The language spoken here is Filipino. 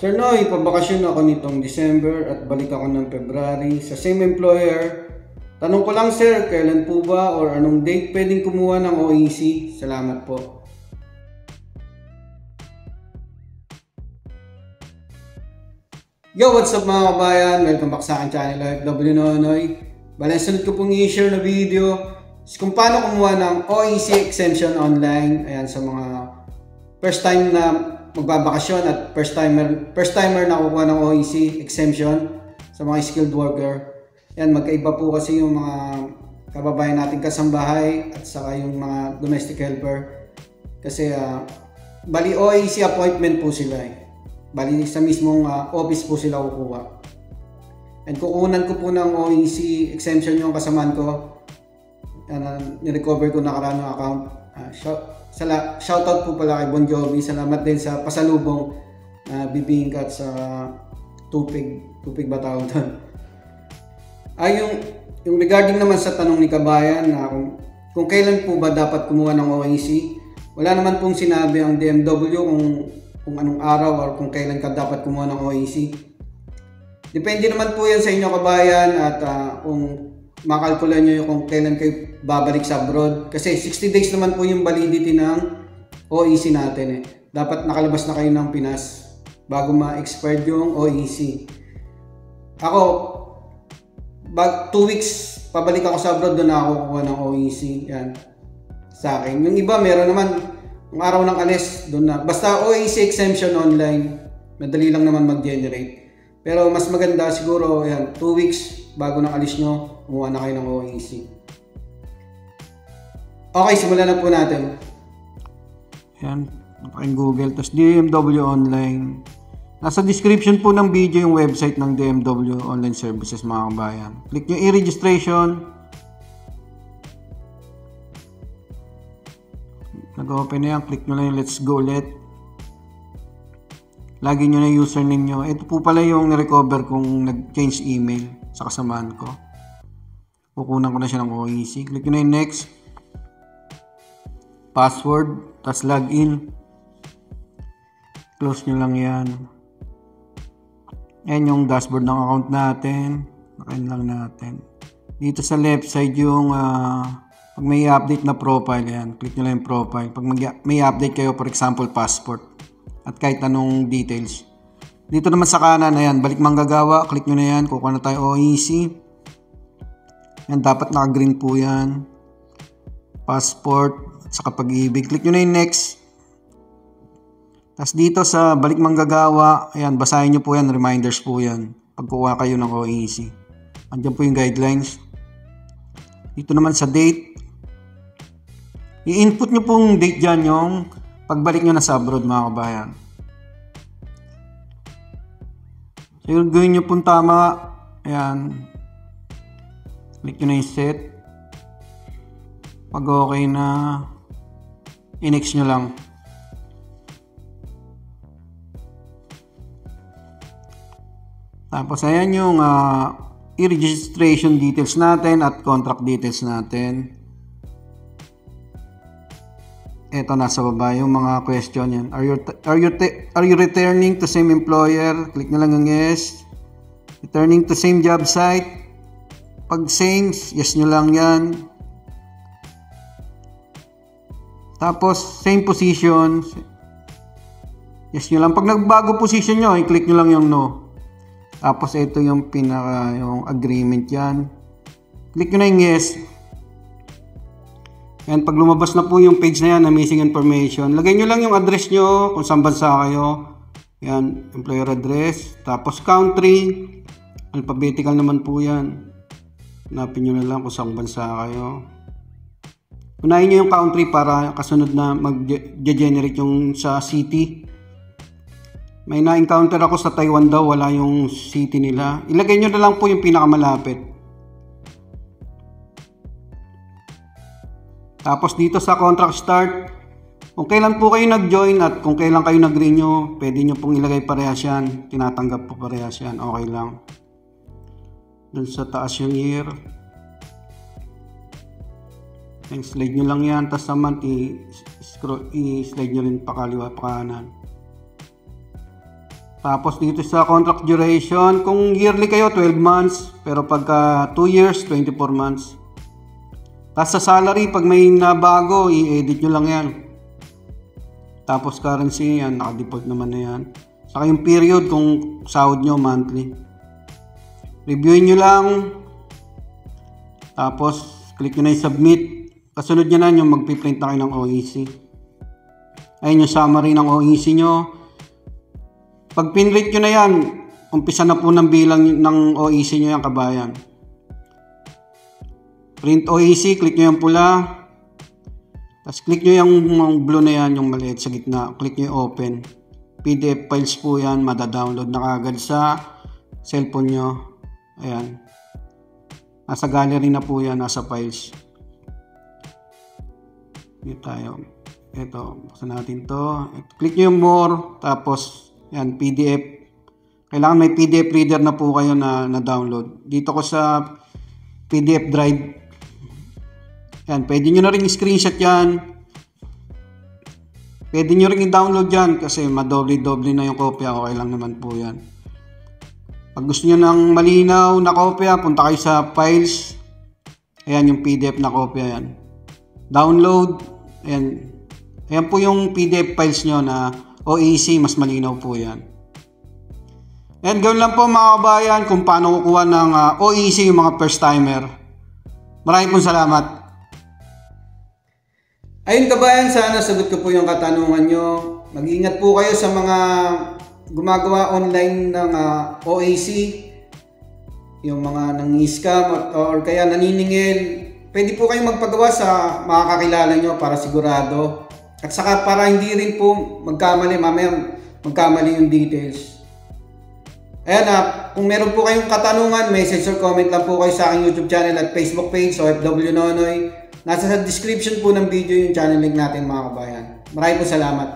Sir Noy, pabakasyon ako nitong December at balik ako ng February sa same employer. Tanong ko lang sir, kailan po ba or anong date pwedeng kumuha ng OEC? Salamat po. Yo, what's up mga kabayan? Welcome back sa aking channel OFW Nonoy. Bale, sunod ko pong i-share na video is kung paano kumuha ng OEC exemption online. Ayan, sa mga first time na magbabakasyon at first timer na kukuha ng OEC exemption sa mga skilled worker. Yan, magkaiba po kasi yung mga kababayan nating kasambahay at saka yung mga domestic helper. Kasi bali OEC appointment po sila Bali sa mismong office po sila kukuha. And kukunan ko po ng OEC exemption yung kasamaan ko. Ni-recover ko nakaraan ng account. Shoutout po pala kay Bon Jovi. Salamat din sa pasalubong na bibingkat sa tupig ba tawag doon? Yung regarding naman sa tanong ni Kabayan na kung kailan po ba dapat kumuha ng OEC, wala naman pong sinabi ang DMW kung anong araw or kung kailan ka dapat kumuha ng OEC. Depende naman po yan sa inyo kabayan at kung makalkula nyo kung kailan kayo babalik sa abroad. Kasi 60 days naman po yung validity ng OEC natin Dapat nakalabas na kayo ng Pinas bago ma-expired yung OEC. Ako, 2 weeks pabalik ako sa abroad, doon na ako kukuha ng OEC. Yan. Sa akin. Yung iba, meron naman ang araw ng alis, doon na. Basta OEC exemption online, madali lang naman mag-generate. Pero mas maganda siguro, yan, 2 weeks bago ng alis nyo, kumuha na kayo ng OEC. Okay, simulan na po natin. Yan, napakin Google, tapos DMW Online. Nasa description po ng video yung website ng DMW Online Services mga kabayan. Click nyo e-registration. Nag-open na yan, click nyo lang yung let's go let. Lagyan nyo na yung username nyo. Ito po pala yung nirecover kung nag-change email sa kasamaan ko. Kukunan ko na siya ng OEC. Click nyo na yung next. Password, tas login. Close nyo lang yan. Yan yung dashboard ng account natin. Nakain lang natin. Dito sa left side yung pag may update na profile, yan, click nyo lang yung profile. Pag may update kayo, for example, passport at kahit anong details. Dito naman sa kanan, ayan, balik manggagawa, click nyo na yan, kukuha na tayo OEC. Yan, dapat naka-green po yan. Passport, at saka pag-ibig. Click nyo na yung next. Tapos dito sa balik manggagawa, ayan, basahin nyo po yan, reminders po yan. Pag kukuha kayo ng OEC. Andiyan po yung guidelines. Dito naman sa date, i-input nyo pong date dyan yung pagbalik nyo na sa abroad mga kabayan. So yung gawin nyo pong tama, ayan, click nyo na yung set. Pag okay na, i-next nyo lang. Tapos ayan yung i-registration details natin at contract details natin. Ito nasa baba yung mga question yan. Are you returning to same employer? Click nyo lang yung yes. Returning to same job site. Pag same, yes nyo lang yan. Tapos same position, yes nyo lang. Pag nagbago position nyo, i-click nyo lang yung no. Tapos ito yung yung agreement yan. Click nyo na yung yes. Yan, pag lumabas na po yung page na yan na missing information, lagay nyo lang yung address nyo kung saan bansa kayo. Yan, employer address. Tapos country, alphabetical naman po yan. Hanapin nyo na lang kung saan bansa kayo. Unahin nyo yung country para kasunod na mag-generate yung sa city. May na-encounter ako sa Taiwan daw, wala yung city nila. Ilagay nyo na lang po yung pinakamalapit. Tapos dito sa contract start, kung kailan po kayo nag-join at kung kailan kayo nag-renew, pwede nyo pong ilagay parehas yan. Tinatanggap po parehas yan. Okay lang. Dun sa taas yung year. Slide nyo lang yan. Tapos naman i-slide nyo rin pa kaliwa pa kanan. Tapos dito sa contract duration, kung yearly kayo 12 months, pero pagka 2 years 24 months. Tapos sa salary, pag may nabago, i-edit nyo lang yan. Tapos currency, yan, naka-default naman na yan. Saka yung period kung sahod nyo monthly. Reviewin nyo lang. Tapos click nyo na yung submit. Kasunod nyo na yung magpiprint na kayo ng OEC. Ayun yung summary ng OEC nyo. Pag pinrint nyo na yan, umpisa na po ng bilang ng OEC nyo yan, kabayan. Print OEC, click nyo yung pula. Tapos click nyo yung blue na yan, yung maliit sa gitna. Click nyo yung open. PDF files po yan, mada-download na kagad sa cellphone nyo. Ayan. Nasa gallery na po yan, nasa files. Dito tayo. Ito, buksan natin to. Click nyo yung more, tapos yan, PDF. Kailangan may PDF reader na po kayo na download. Dito ko sa PDF drive. Yan, pwede nyo na rin screenshot yan. Pwede nyo rin i-download yan kasi madoble-doble na yung kopya. Okay lang naman po yan. Pag gusto nyo ng malinaw na kopya, punta kayo sa files. Ayan yung PDF na kopya yan. Download. Ayan. Ayan po yung PDF files nyo na OEC, mas malinaw po yan. And gawin lang po mga kabayan kung paano kukuha ng OEC yung mga first timer. Maraming pong salamat. Ayun kabayan, sana sagot ko po yung katanungan nyo. Mag-ingat po kayo sa mga gumagawa online ng OEC. Yung mga nang-scam or kaya naniningil. Pwede po kayong magpagawa sa mga kakilala nyo para sigurado. At saka para hindi rin po magkamali, mamaya magkamali yung details. Ayan kung meron po kayong katanungan, message or comment lang po kayo sa aking YouTube channel at Facebook page, OFW Nonoy. Nasa sa description po ng video yung channel link natin mga kabayan. Maraming po salamat.